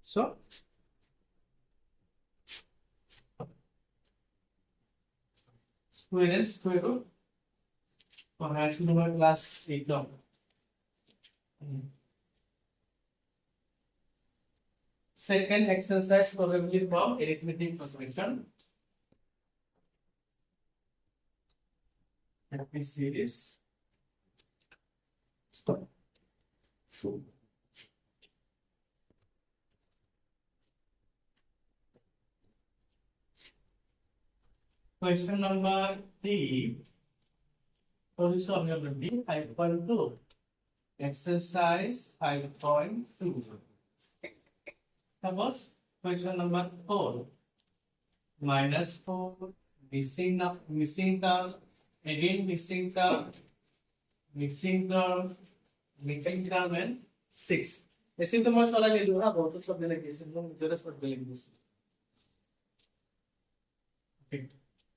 So square and square root perhaps in our class 8 now. Second exercise probably from arithmetic progression. Let me see this. Stop. Question number 3. Solution number B 5.2. Exercise 5.2. Suppose question number 4. -4 missing term, again missing term, and 6. ऐसे तो मैं वाला ले लूँगा बहुत शब्द लगे इसमें जरूरत शब्द लगे इसमें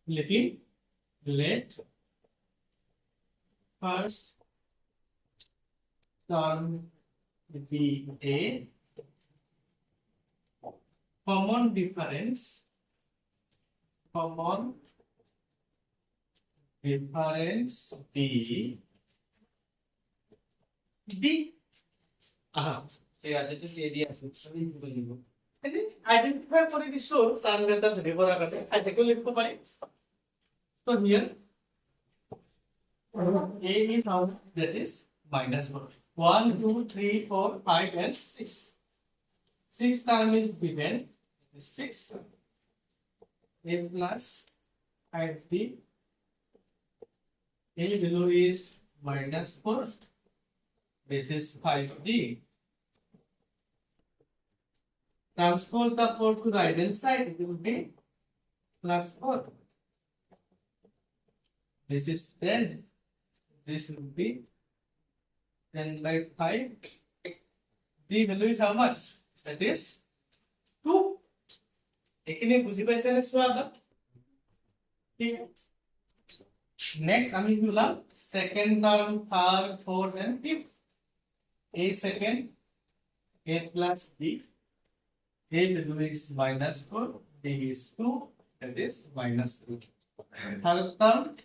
लेकिन let first term be a common difference be D. Identify for the source and get the river. I take a look for it. So here A is how that is -4. 1, 2, 3, 4, 5, and 6. 6 term is given. 6. A plus 5D. A below is -4. This is 5D. Transpose the 4 to right hand side. It will be +4. This is 10. This will be 10 by 5. The value is how much? That is 2. Next, I will second term, third, fourth, and fifth. A second, A plus D. A value is -4. D is 2. That is -2. Third term,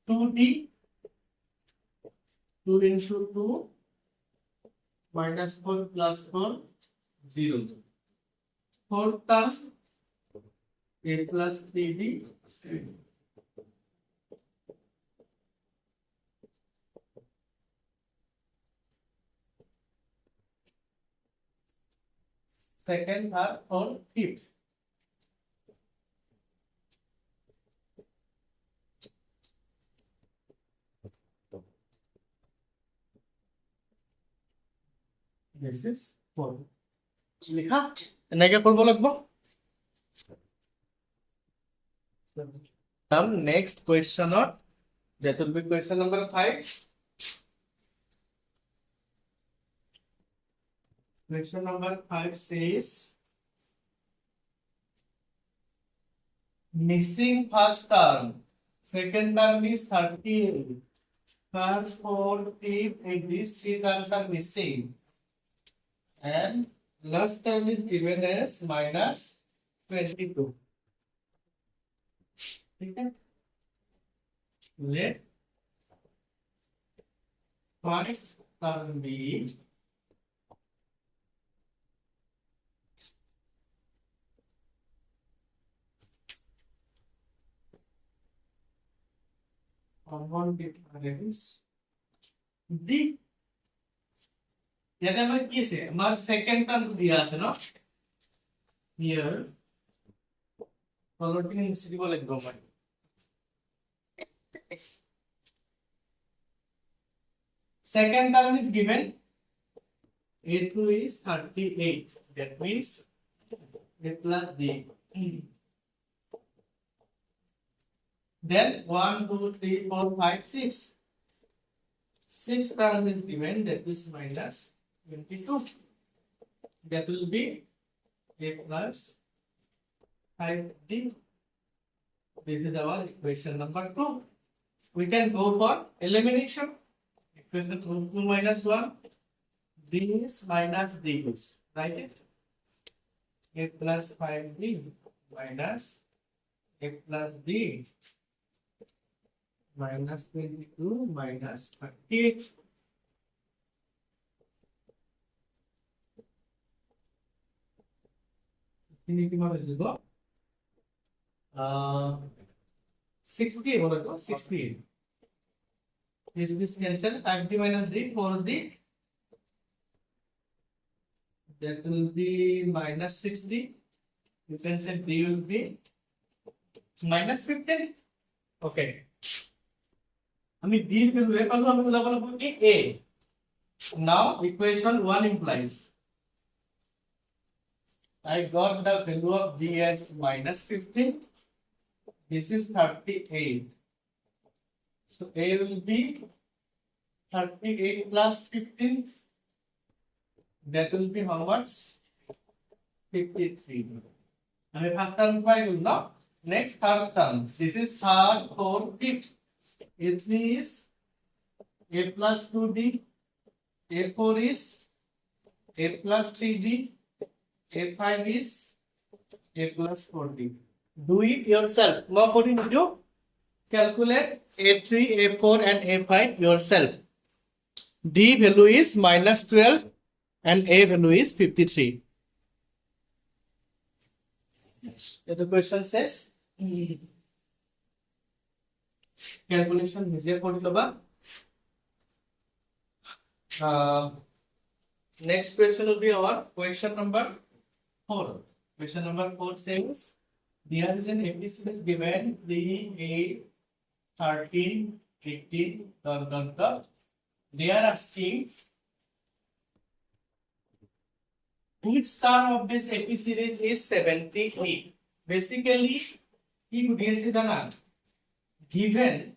2D. 2 into 2. -4 plus 4, 0. Fourth term, A plus 3D. Second, third, fourth, fifth. This is 4. लिखा नहीं क्या करबो लगबो next question or that will be question number 5. Question number 5 says missing first term, second term is 38, third, fourth, fifth, and these 3 terms are missing, and last term is given as -22. Okay. Let first term be common difference D. यानी हमारे किस है हमारे second term दिया है ना here following institute वाले grammar second term is given A2 is 38 that means A plus D. Then 1, 2, 3, 4, 5, 6. 6 term is given that is -22. That will be A plus 5D. This is our equation number 2. We can go for elimination. Equation 2 minus 1. this minus this, write it. A plus 5b minus a plus b minus 22 minus 30. Eligible. 60 over to 60. Is this cancel? 5d minus d, 4d. That will be minus 60. You can say d will be minus 15. Okay. I mean d will be a. Now equation 1 implies I got the value of d as minus 15. This is 38. So a will be 38 plus 15. That will be how much? 53. And the first term will not. Next third term. This is third, fourth, fifth. A3 is a plus 2d. A4 is a plus 3d. A5 is a plus 4d. Do it yourself. Now what you need to calculate A3, A4 and A5 yourself. D value is minus 12 and A value is 53. The question says calculation easier for next question will be our question number 4. Question number 4 says there is an AP series given 3, 8, 13, 18, They are asking which sum of this AP series is 78. Basically, if this is an given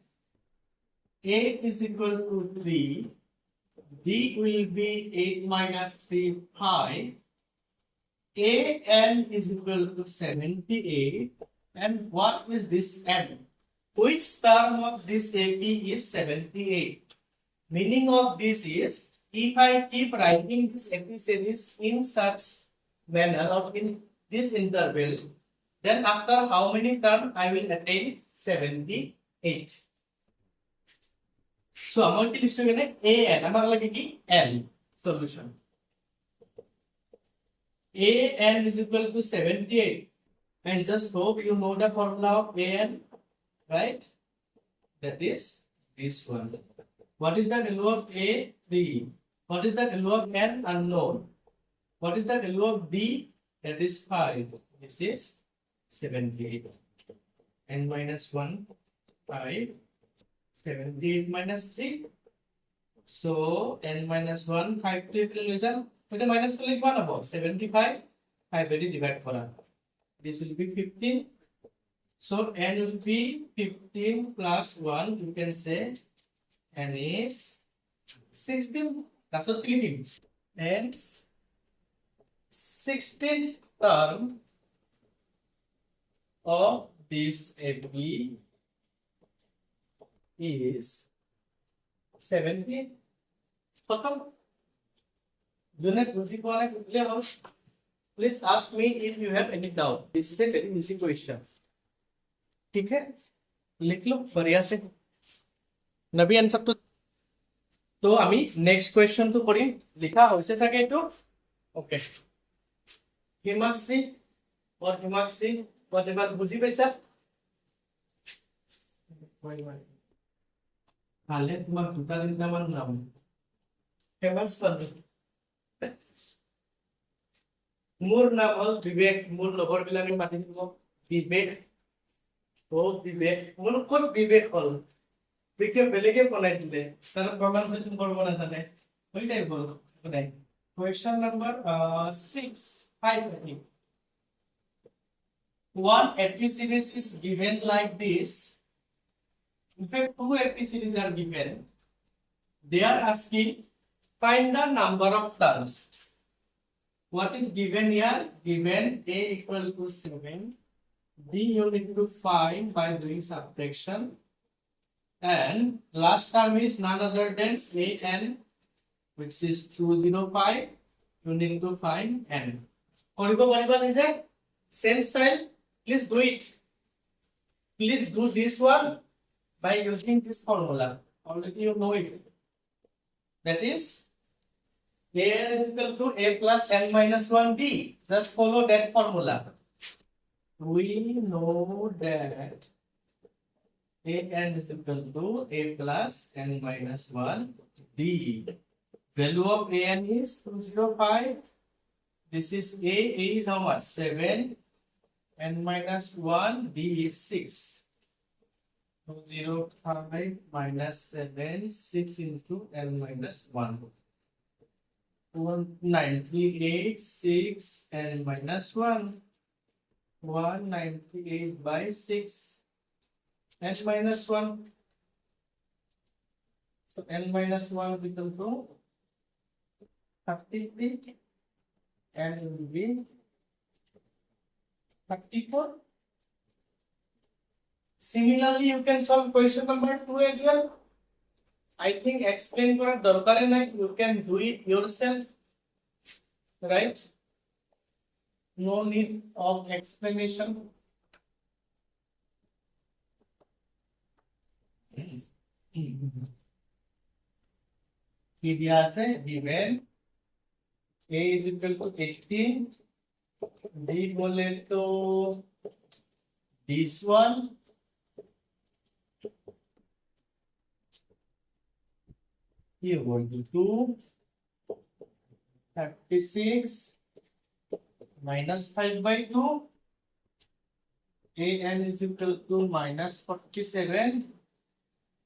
A is equal to 3, D will be 8 minus 3, 5. N is equal to 78. And what is this N? Which term of this AP is 78? Meaning of this is, if I keep writing this AP series in such manner or in this interval, then after how many terms I will attain 78. So amount is A n. N solution. A n is equal to 78. I just hope you know the formula of A n, right? That is this one. What is the value of A? 3. What is the value of N? Unknown. What is the value of D? That is 5. This is 78. N minus 1, 5. 78 minus 3. So N minus 1, 5 to reason. With the minus 2 like 1 about 75. 5 very divide for us. This will be 15. So N will be 15 plus 1. You can say N is 16. That's what we need. And 16th term of this AP is 17. Please ask me if you have any doubt. This is a very easy question. ठीक है, लिख लो बढ़िया से नबी answer तो আমি next কোয়েশ্চনটো কৰিম লিখা হৈছে চাগে এইটো ওকে হিমাশ্ৰী और হিমাশ্ৰী বস এবাৰ বুজি পাইছা কালে তোমাক দুটা তিনটা মান নাম ফেমাস পালো মোৰ নাম হল বিবেক মোৰ লগৰ বিলাকে মাতি দিব বিবেক ও বিবেক মোৰ কোন বিবেক হল বিকে বেলেগে বনাই দিলে তার প্রনাউন্সিয়েশন করব না জানে ওইটাই বল নাই question number 6 5 I think one AP series is given like this. In fact, two AP series are given. They are asking find the number of terms. What is given here? Given A equal to 7. B you need to find by doing subtraction. And last term is none other than A n which is 205. You need to find n. Koribo pariba nije same style. Please do it. Please do this one by using this formula. Already you know it. That is an is equal to a plus n minus 1 d. Just follow that formula. We know that an is equal to a plus n minus 1 d. Value of an is 205. This is a is how much? 7. N minus 1 d is 6. 205 minus 7, 6 into n minus 1. 198, 6 n minus 1. 198 by 6 n minus 1. So n minus 1 is equal to 33 and will be 34. Similarly, you can solve question number 2 as well. I think explain kora dorkar nai, you can do it yourself, right? No need of explanation. Given a is equal to 18, d बोले तो this one here going to 2 36 minus 5 by 2 an is equal to minus 47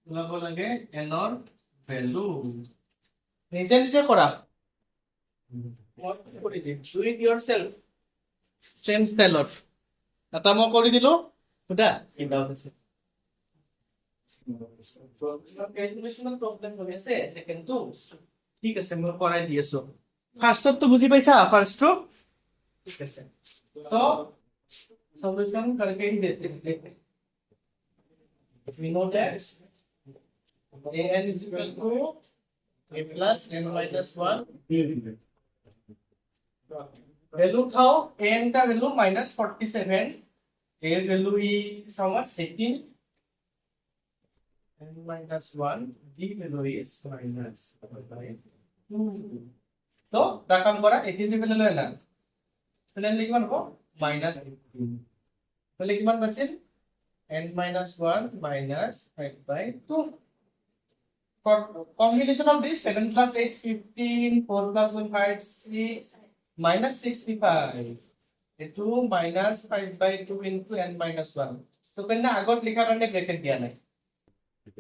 লব লাগে n or value নিজে নিজে করা do it yourself same style এটা মই কৰি দিলো ওটা এটা আছে ক্যালকুলেশনাল প্রবলেম হৈ আছে সেকেন্ড টু ঠিক আছে মই কৰাই দি আছো ফার্স্ট তো বুঝি পাইছা ফার্স্ট ঠিক আছে সো সলিউশন करके ही देते हैं we know that an is equal to a plus n minus 1 value था an का value minus 47 a value is how much 18 n minus 1 d value is minus 2 तो दाकाम करा 18 দি পেলে লয় না তাহলে লিখবা নকো minus 18 তাহলে কিমান পাইছিল n minus 1 minus 5 by 2 for combination of this 7 plus 8 15 4 plus 1 5 6 minus 65 2 minus 5 by 2 into n minus 1 तो कन्ना আগত লিখা কাৰণে ব্র্যাকেট দিয়া নাই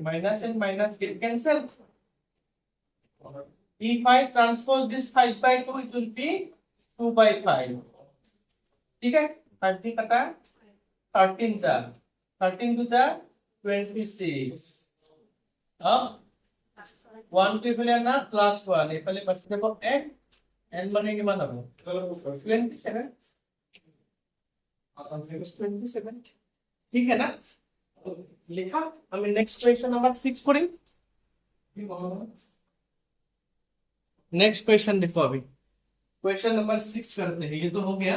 minus and minus get cancelled if I transpose this 5 by 2 it will be 2 by 5 ठीक है 5 कटा 13 जा 13 to जा 26 अब 1 to इफाले ना plus 1 इफाले बस देखो n बने किमान হবে 27 27 ठीक है ना लिखा हमें नेक्स्ट क्वेश्चन नंबर 6 करें नेक्स्ट क्वेश्चन देखो अभी क्वेश्चन नंबर 6 करते हैं ये तो हो गया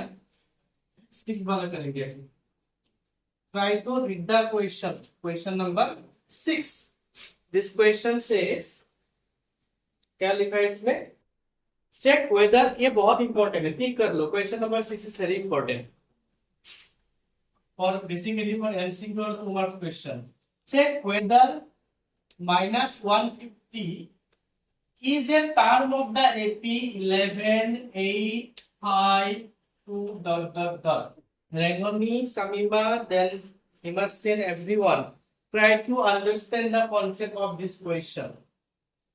6 वाला करेंगे try to read the question number 6 this question says क्या लिखा है इसमें check whether ये बहुत इंपॉर्टेंट है ठीक कर लो question number 6 is very important for basically for MCQ or 2 marks question check whether minus 150 is a term of the AP 11 8 5 2 dot Rangoni, Samiba, then Emerson, everyone try to understand the concept of this question.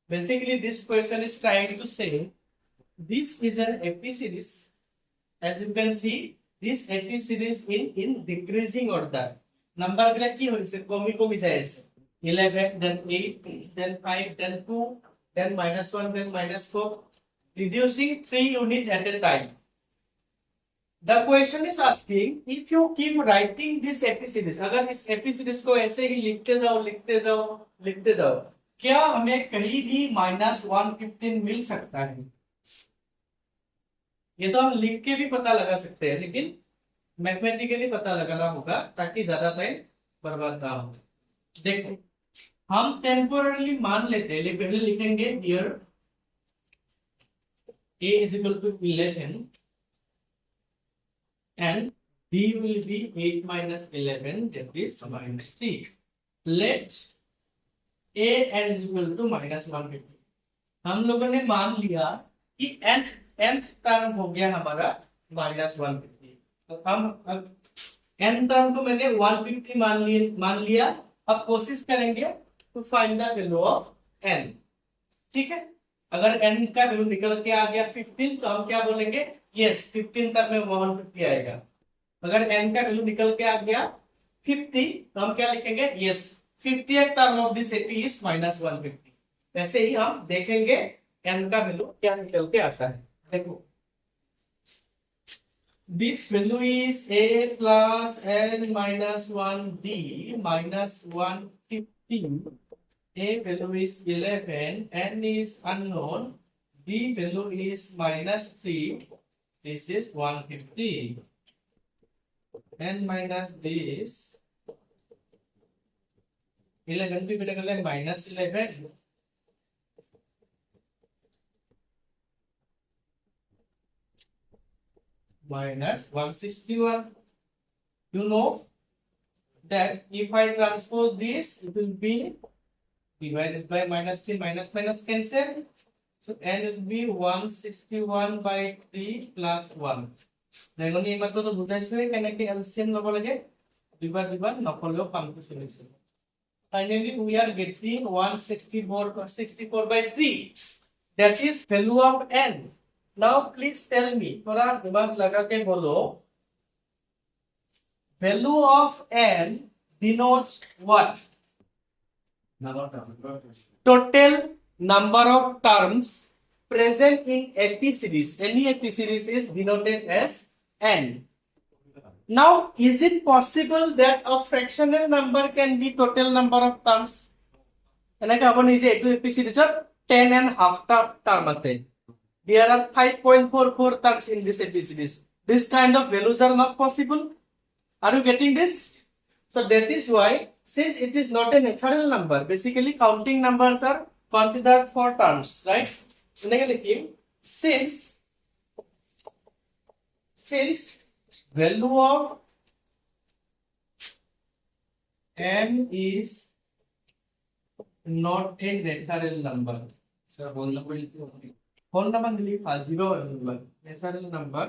Basically, this question is trying to say this is an AP series. As you can see, this AP series in decreasing order. Number black ki hoise komi jaise 11, then 8, then 5, then 2, then minus 1, then minus 4, reducing 3 units at a time. The question is asking if you keep writing this AP series, अगर इस AP series को ऐसे ही लिखते जाओ क्या हमें कहीं भी -115 मिल सकता है? ये तो हम लिख के भी पता लगा सकते हैं, लेकिन मैथमेटिकली पता लगाना होगा ताकि ज्यादा टाइम बर्बाद ना हो। देखो, हम टेम्पोरली मान लेते हैं, पहले लिखेंगे here a is equal to 11 and b will be 8 minus 11, that is -3. Let a n is equal to -150. हम लोगों ने मान लिया कि nth टर्म हो गया हमारा -150। तो हम अब n टर्म को मैंने 150 मान लिया। अब कोशिश करेंगे to find the value of n। ठीक है, अगर n का वैल्यू निकल के आ गया 15 तो हम क्या बोलेंगे, यस 15 तक में 150 आएगा। अगर n का वैल्यू निकल के आ गया 50 तो हम क्या लिखेंगे, yes 50th term of this 80 is -150। वैसे ही हम देखेंगे n का वैल्यू क्या निकल के आता है। देखो, this value is a plus n minus 1d minus 150. A value is 11, n is unknown, b value is -3, this is 150. n minus this 11 भी बेटा कर ले -11 minus 161. You know that if I transpose this, it will be divided by -3, minus cancel. So n will be 161 by 3 plus 1. দেখুন এই মাত্র তো বুঝাইছো কেন কি এলসিএম লব লাগে, দুইবার দুইবার নকলেও কামটো solution. Finally we are getting 164 by 3, that is value of n. Now please tell me, थोड़ा दिमाग लगा के बोलो, value of n denotes what? Total number of terms present in AP series. Any AP series is denoted as n. Now, is it possible that a fractional number can be total number of terms? এনেকে আপনি যে এইটো AP series 10.5 term আছে। There are 5.44 terms in this AP series. This kind of values are not possible. Are you getting this? So that is why, since it is not a natural number, basically counting numbers are considered for terms, right? Since value of n is not a natural number, so whole number delete 0 natural number,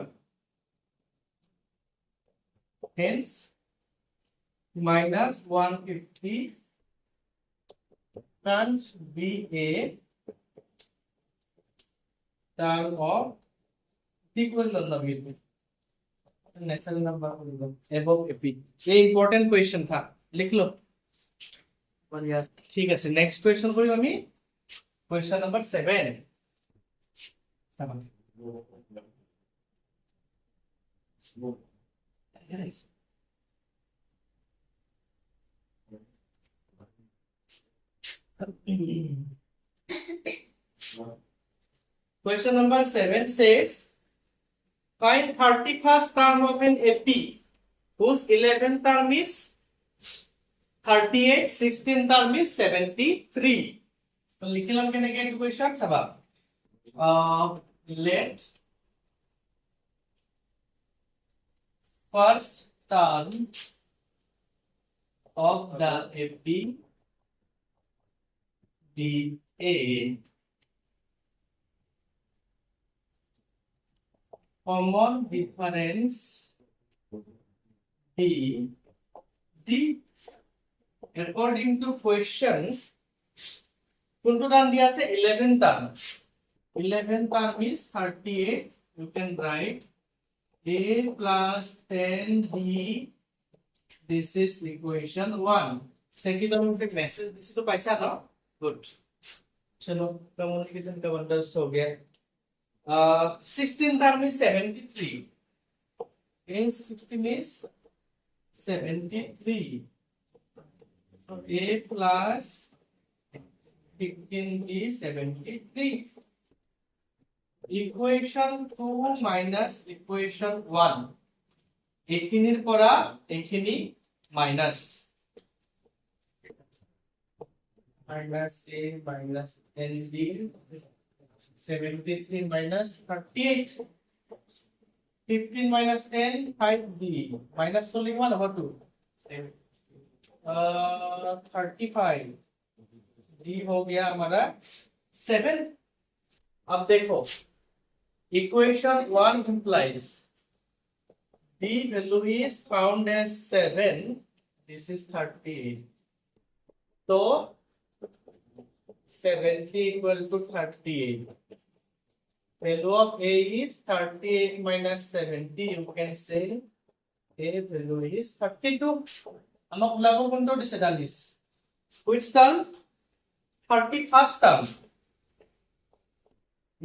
hence -150 can't be a term of equal number, natural number above AP। ये important question था, लिख लो। ठीक है, next question करी আমি question number 7। Question number 7 says, find 31st term of an AP whose 11th term is 38, 16th term is 73. So लिखिलाम केने के question Saba, let first term of the AP be a common difference d according to question কোনটো term দিয়া আছে 11 term. 11 term is 38, you can write a plus 10b, this is equation 1। Second term पे message this तो पैसा ना, good, चलो communication का wonders हो गया। 16 term is 73, a 16 is 73, so a plus 15b 73. Equation 2 minus equation 1. এখিনিৰ পৰা এখিনি minus a minus nb 73 minus 38. 15 minus 10 5b minus only 1 over 2 35 d हो गया हमारा 7. अब देखो equation 1 implies the value is found as 7. This is 38. So 70 equal to 38. Value of a is 38 minus 70. You can say a value is 32. আমাক ওলাব কোনটো দিছে Dalis which term 31st term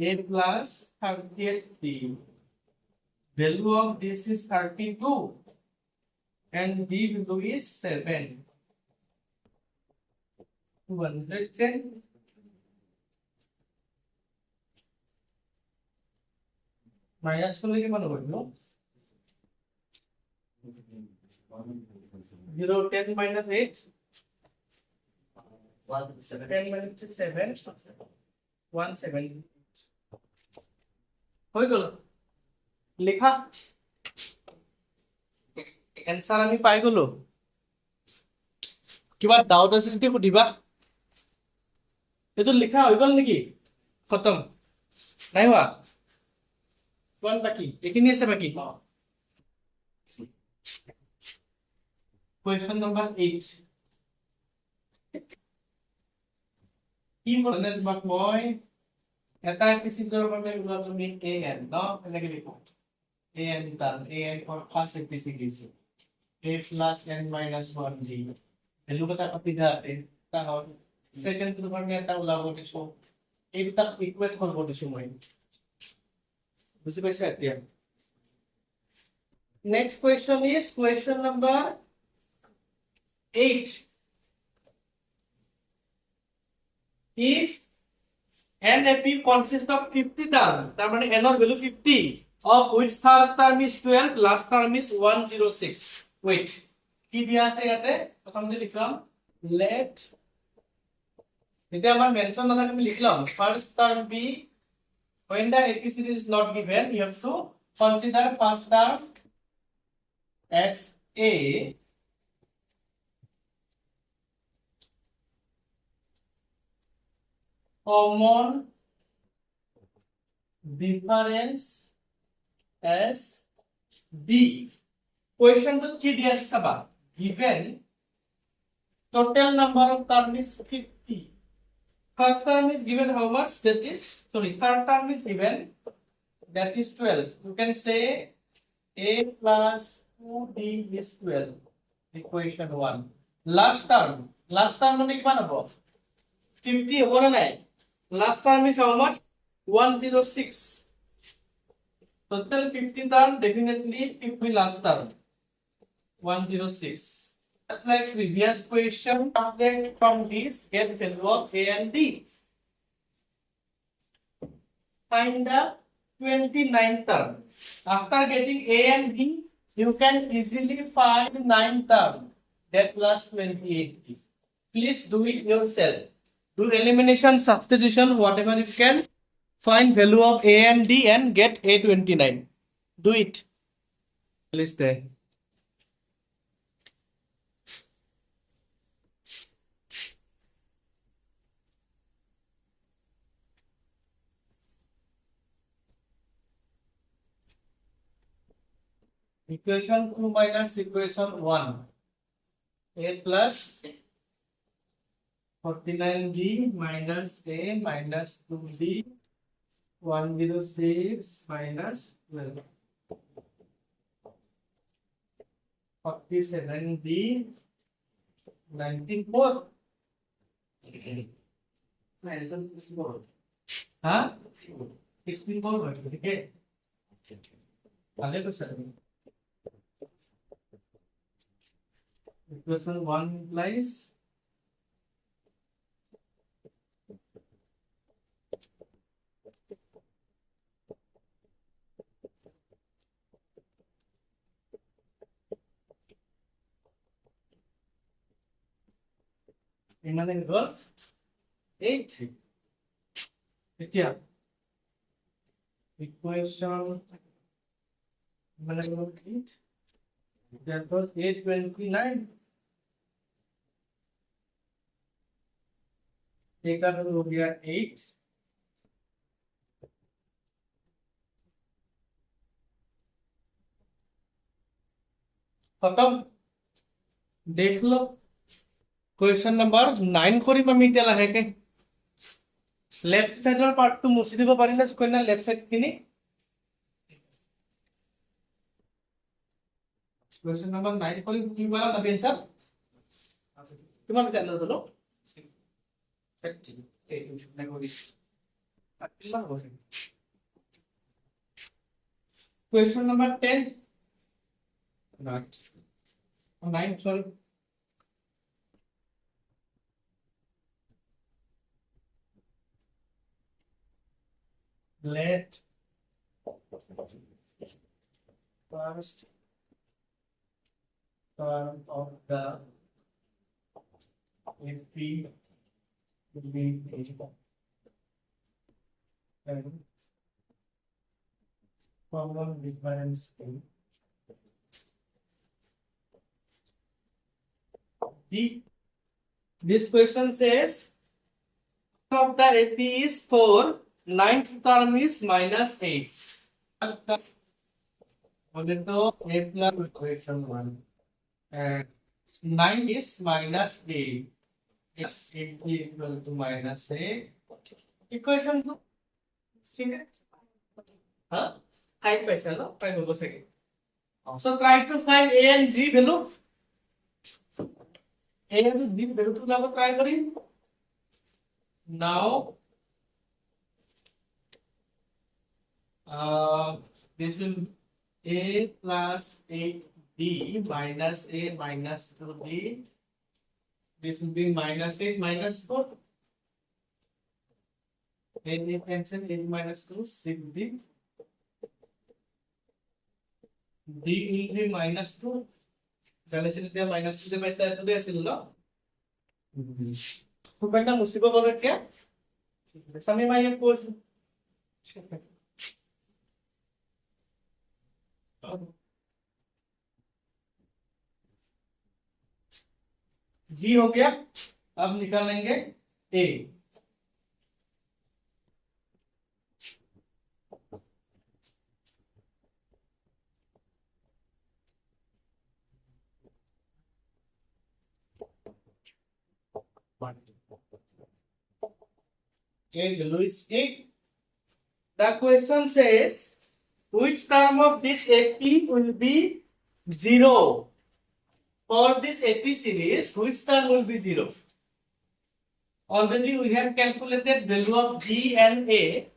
a plus 38b. Value of this is 32 and b value is 7. 210 minus করলে কি মান হবে? 0 10 minus 8 10 minus 7 170 হয়ে গেল লেখা এনসার আমি পাই গলো কিবা ডাউট আছে যদি সুধিবা এটো লেখা হৈ গল নেকি খতম নাই হোৱা কোন বাকি এখিনি আছে বাকি question number 8 কি বলনে তোমাক মই এটা এপিসিডৰ বাবে উলা তুমি an ন এনেকে লিখো an term an for first এপিসিড দিছে a plus n minus 1d value কটা কপি দাতে তাহলে সেকেন্ড তোমাৰ এটা উলাব দিছো এইটা ইকুয়েট কৰিব দিছো মই বুঝি পাইছা এতিয়া next question is question number 8. If n AP consists of 50 terms, that means n or value 50, of which third term is 12, last term is 106. Wait, কি দিয়া আছে ইয়াতে প্রথম যে লিখলাম let এটা আমার মেনশন না থাকে আমি লিখলাম first term b when the ABCD is not given you have to consider first term as a common difference as d. Question to ki diya saba given total number of term is 50. First term is given how much? That is third term is given that is 12. You can say a plus 2d is 12. Equation 1. Last term মানে কিমান হ'ব 50 হ'ব না নাই last term is how much 106. Total 15 term definitely 50 last term 106. Just like previous question, calculate from this get value of a and d. Find the 29th term. After getting a and b, you can easily find 9th term that plus 28d. Please do it yourself. Do elimination, substitution, whatever you can. Find value of a and d and get a29. Do it. Please there. Equation 2 minus equation 1. A plus 49b minus a minus 2b 106 minus 12. 47b 94. हाँ 64 ठीक है आगे तो sir equation 1 implies মানে গল 8 এতিয়া equation মানে গল 8 therefore 829 एक का हो गया 8 खत्म देख लो क्वेश्चन नंबर 9 কৰিম আমি এতিয়া লাহেকে लेफ्ट साइडर पार्ट टू मुछि দিব পাৰি না স্কয়ার लेफ्ट साइड কিনি क्वेश्चन नंबर 9 কৰিম কি বালা দাবি आंसर কিমান জানো দলো 30 এই নেগোরি কিমান হ'ব question number 10 not 9 sorry let first term of the AP will be and common difference in this question says of the AP is 4 ninth term is minus 8 तो a plus equation 1 and 9 is minus 8 is equal to minus 8 equation 2 ठीक है हाँ find question लो find हो सके so try to find a and b value a and b value to now try करें now this will a plus 8b minus a minus 2b this will be minus 8 minus 4 a cancel 8 minus 2 6b d will be minus 2 डालेছিল দিয়া minus 2 যে পাইছা এটো দে আছিল ন খুবটা মুছিব পাৰো এতিয়া ঠিক আছে আমি মাইয়ে কোর্স जी हो गया अब निकालेंगे ए value is 8 the question says which term of this AP will be 0 for this AP series which term will be 0 already we have calculated value of b and a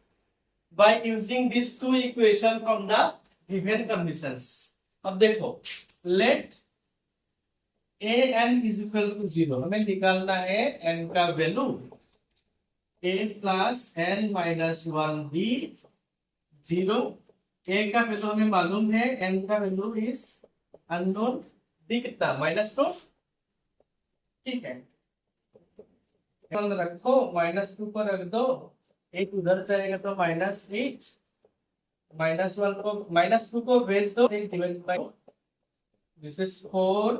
by using these two equations from the given conditions अब देखो let a n is equal to 0 हमें निकालना है n का value a plus n minus 1b 0 a का value हमें मालूम है n का वैल्यू इज अननोन d कितना -2 ठीक है ध्यान रखो -2 पर रख दो एक उधर जाएगा तो -8 -1 को -2 को भेज दो divide by this is 4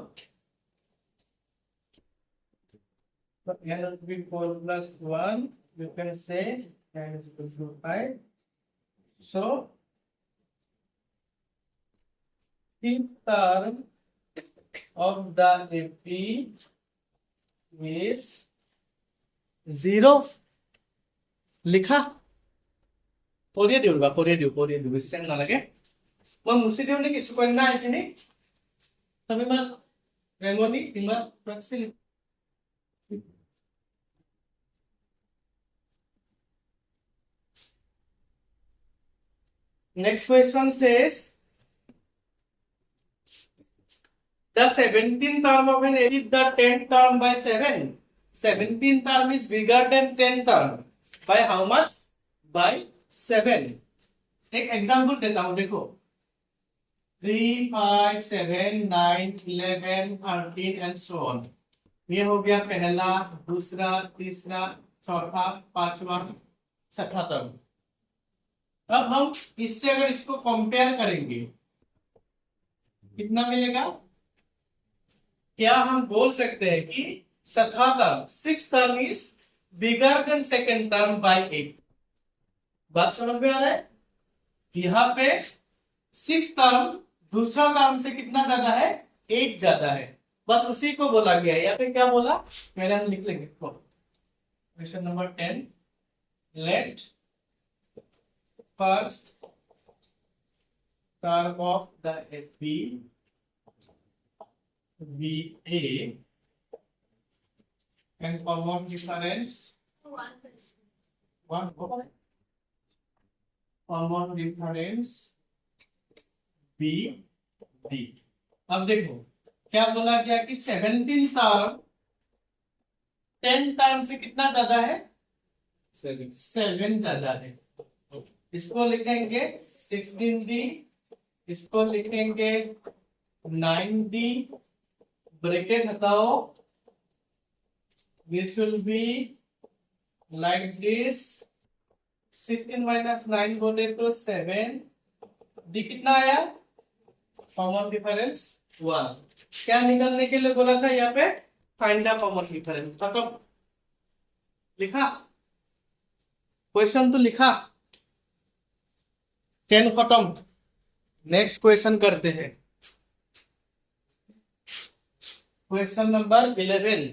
so n will be 4 plus 1 you can say n is equal to 5 so fifth term of the AP is 0 लिखा कोरिया दिउ बेसी टाइम ना लगे मैं मुसी दिउ नेকি স্কয়ার না এখানে তুমি মা রেঙ্গনি কিংবা proxy next question says the 17th term of an is the 10th term by 7 17th term is bigger than 10th term by how much by 7 एक एग्जांपल देता हूं देखो 3 5 7 9 11 13 and so on ये हो गया पहला, दूसरा, तीसरा, चौथा, पांचवा, छठा टर्म। अब हम इससे अगर इसको कंपेयर करेंगे कितना मिलेगा? क्या हम बोल सकते हैं कि छठा term, six term is bigger than second term by 8? बात समझ में आ रहा है? यहाँ पे सिक्स टर्म दूसरा टर्म से कितना ज्यादा है? 8 ज्यादा है। बस उसी को बोला गया है। यहाँ पे क्या बोला, पहले हम लिख लेंगे। Question number 10, let first term of the AP be a and common difference one common difference b d। अब देखो क्या बोला गया कि 17 टर्म 10 टर्म से कितना ज्यादा है? 7 ज्यादा है। इसको लिखेंगे 16d, इसको लिखेंगे 9d, ब्रैकेट हटाओ, this will be like this, 16 minus 9 बोले तो 7, डी कितना आया? Common difference 1। क्या निकलने के लिए बोला था यहाँ पे? Find the common difference. खत्म, लिखा, क्वेश्चन तो लिखा, 10 खत्म। नेक्स्ट क्वेश्चन करते हैं, question number 11।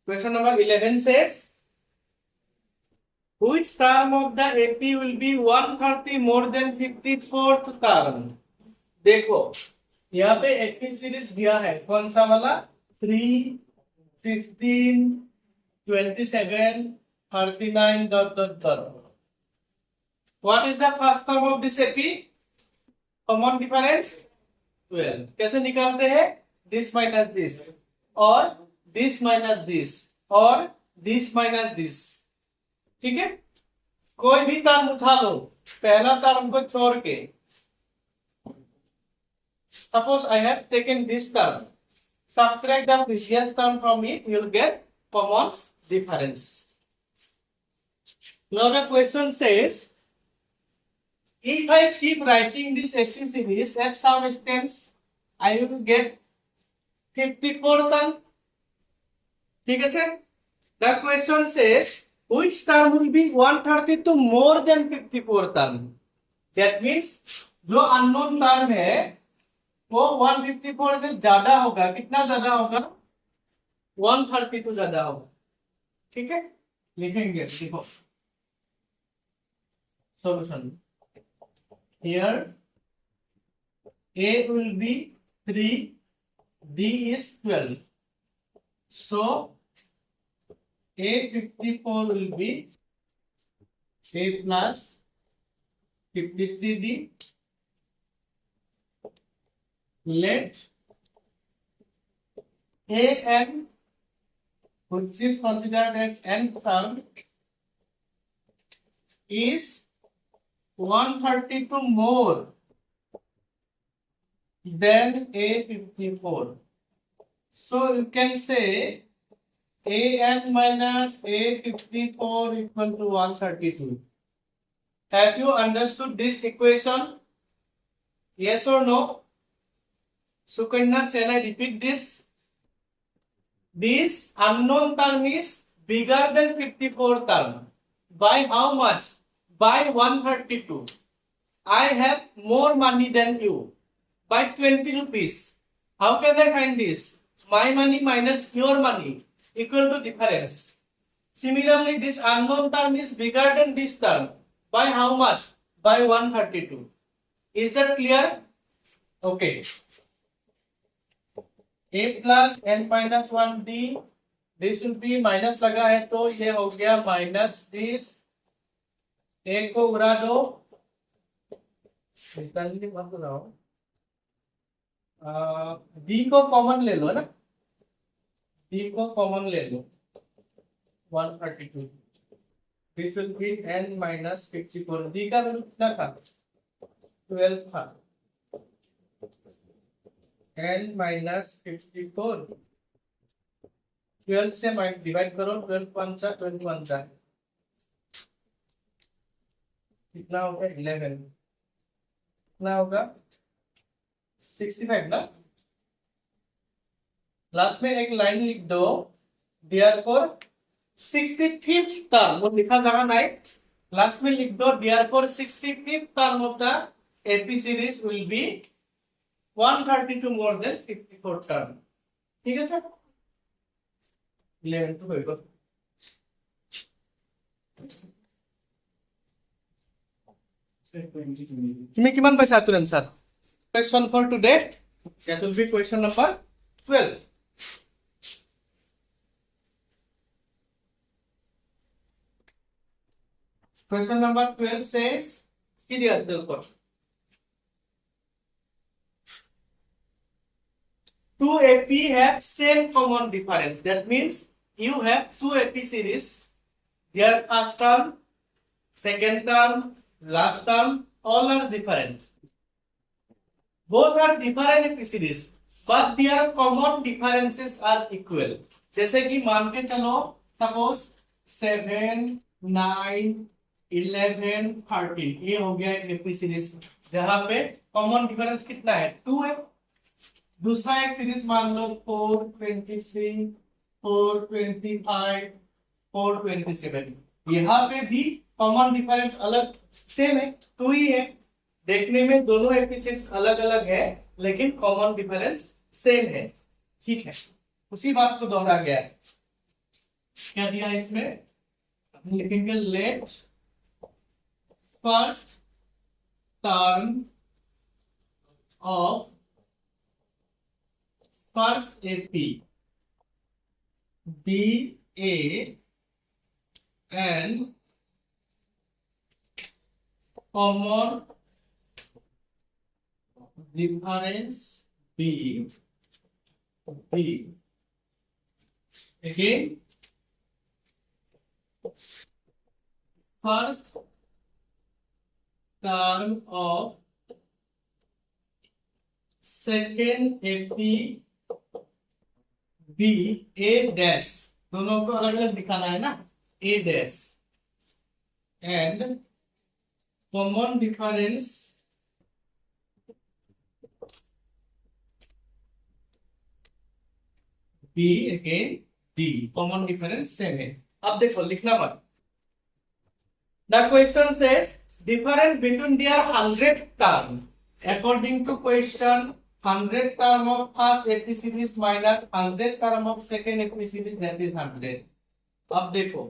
Question number 11 says, which term of the AP will be 130 more than 54th term? देखो यहाँ पे AP सीरीज दिया है, कौन सा वाला? 3, 15, 27, 39 dot dot dot. What is the first term of this AP? Common difference 12। कैसे निकालते हैं? This minus this और दिस माइनस दिस और दिस माइनस दिस। ठीक है, कोई भी टर्म उठा लो पहला टर्म को छोड़ के। Suppose I have taken this term, subtract the previous term from it, you will get common difference. Now the question says, if I keep writing this AC series at some distance, I will get 54 term. ठीक है sir? The question says which term will be 132 more than 54 term? That means जो unknown term है वो 154 से ज्यादा होगा। कितना ज्यादा होगा? 132 ज्यादा होगा। ठीक है, लिखेंगे, देखो solution. Here A will be 3, D is 12, so A54 will be A plus 53D. Let AN, which is considered as nth term, is 132 more than A54. So you can say AN minus A54 equal to 132. Have you understood this equation? Yes or no? Sukanya, shall I repeat this? This unknown term is bigger than 54 term. By how much? By 132. I have more money than you. By 20 rupees. How can I find this? My money minus your money equal to difference. Similarly, this unknown term is bigger than this term. By how much? By 132. Is that clear? Okay. A plus n minus 1d, this will be minus लगा है तो ये हो गया minus this. ए को उड़ा दो, D को कॉमन ले लो ना, डी को कॉमन ले लो, 132। This will be n minus 54। D का वैल्यू कितना था? 12 था। n माइनस 54 12 से डिवाइड करो, 12 पंचा 12 पंचा कितना होगा 11, कितना होगा 65 ना। लास्ट में एक लाइन लिख दो, therefore 65th टर्म, वो लिखा जगह नहीं, लास्ट में लिख दो therefore 65th term of the AP series will be 132 more than 54 term. ठीक है सर, 11 to होगा। तुम्हें किमान पैसा तुरंत sir question for today, that will be question number 12। Question number 12 says, serious therefore, two AP have same common difference. That means you have two AP series, their first term, second term, last term, all are different. Both are different AP series, but their common differences are equal. जैसे कि मान के चलो, suppose 7, 9, 11, 13 ये हो गया AP series, जहां पे कॉमन डिफरेंस कितना है 2 है। दूसरा एक सीरीज मान लो 4, 23, 4, 25, 4, 27, यहाँ पे भी कॉमन डिफरेंस अलग सेम है 2 ही है। देखने में दोनों AP सीरीज अलग अलग है, लेकिन कॉमन डिफरेंस सेम है। ठीक है, उसी बात को दोहरा गया है। क्या दिया इसमें, लिखेंगे late first term of first AP be a and common difference B again first term of second AP B A dash, दोनों को अलग अलग दिखाना है ना, A dash and common difference B again D, common difference same है। अब देखो लिखना मत। The question says difference between their 100th term. According to question, 100th term of first AP series minus 100th term of second AP series, that is 100. अब देखो,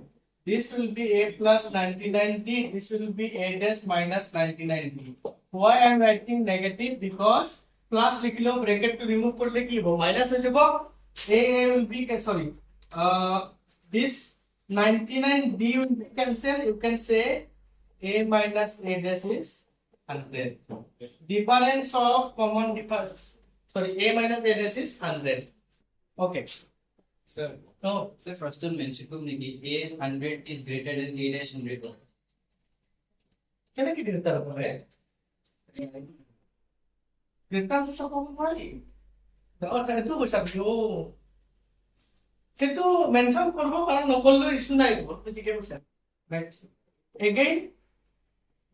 this will be A plus 99D, this will be A dash minus 99D. Why I am writing negative? Because plus लिख लो, bracket को remove कर ले कि वो minus हो जाएगा। A will be sorry, this 99D will be cancelled. You can say A minus A dash is 100. Difference of common difference, sorry, A minus A dash is 100. Okay. Sir, No. sir, first one mention तुमने कि A 100 is greater than A dash 100. क्या कि देता है? देता है तो कौन भाई? तो अच्छा तू बस अब यो কিন্তু মেনশন করব কারণ নকললে ইস্যু নাই বলতে ঠিক আছে রাইট এগেইন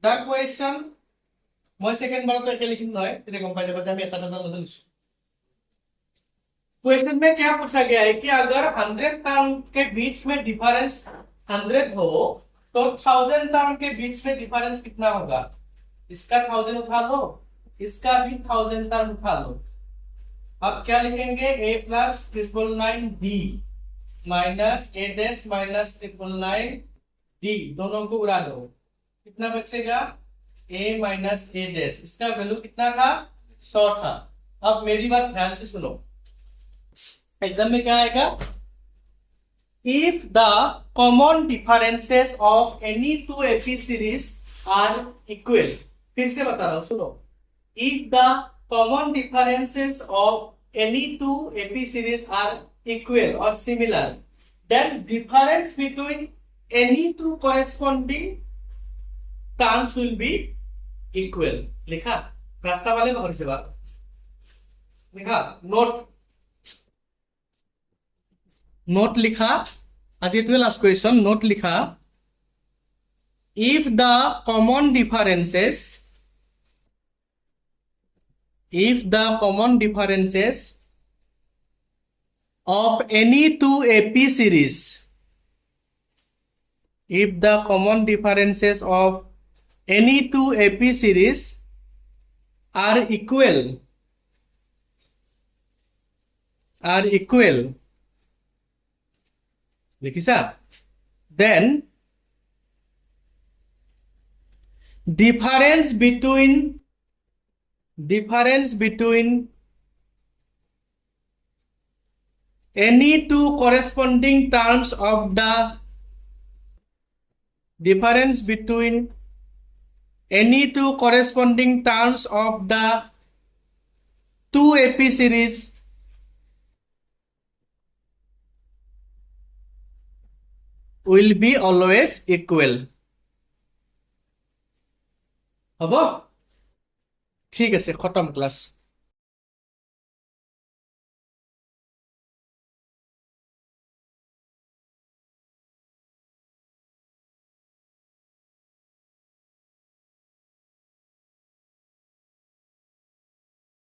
দা কোয়েশ্চন মই সেকেন্ড बार तो একে লিখিম নয় এটা কম পাই যাবে যে আমি এটা টাটা বদল লিখছি। क्वेश्चन में क्या पूछा गया है कि अगर 100 टर्म के बीच में डिफरेंस 100 हो तो 1000 टर्म के बीच में डिफरेंस कितना होगा। इसका 1000 उठा लो, इसका भी 1000 टर्म उठा लो। अब क्या लिखेंगे A plus 999D minus A dash minus 999D, दोनों को उड़ा दो, कितना बचेगा A माइनस A डैश। इसका वैल्यू कितना था 100 था। अब मेरी बात ध्यान से सुनो, एग्जाम में क्या आएगा, if the common differences of any two AP series are equal, फिर से बता रहा हूं सुनो, if the common differences of any two AP series are equal or similar, then difference between any two corresponding terms will be equal। लिखा रास्ता वाले में से बात लिखा नोट। নোট লিখা আজি এইটোৱে লাষ্ট কুৱেশ্যন নোট লিখা if the common differences of any two AP series if the common differences of any two AP series are equal দেখিছা then difference between any two corresponding terms of the difference between any two corresponding terms of the two AP series will be always equal হ'ব ঠিক আছে খতম class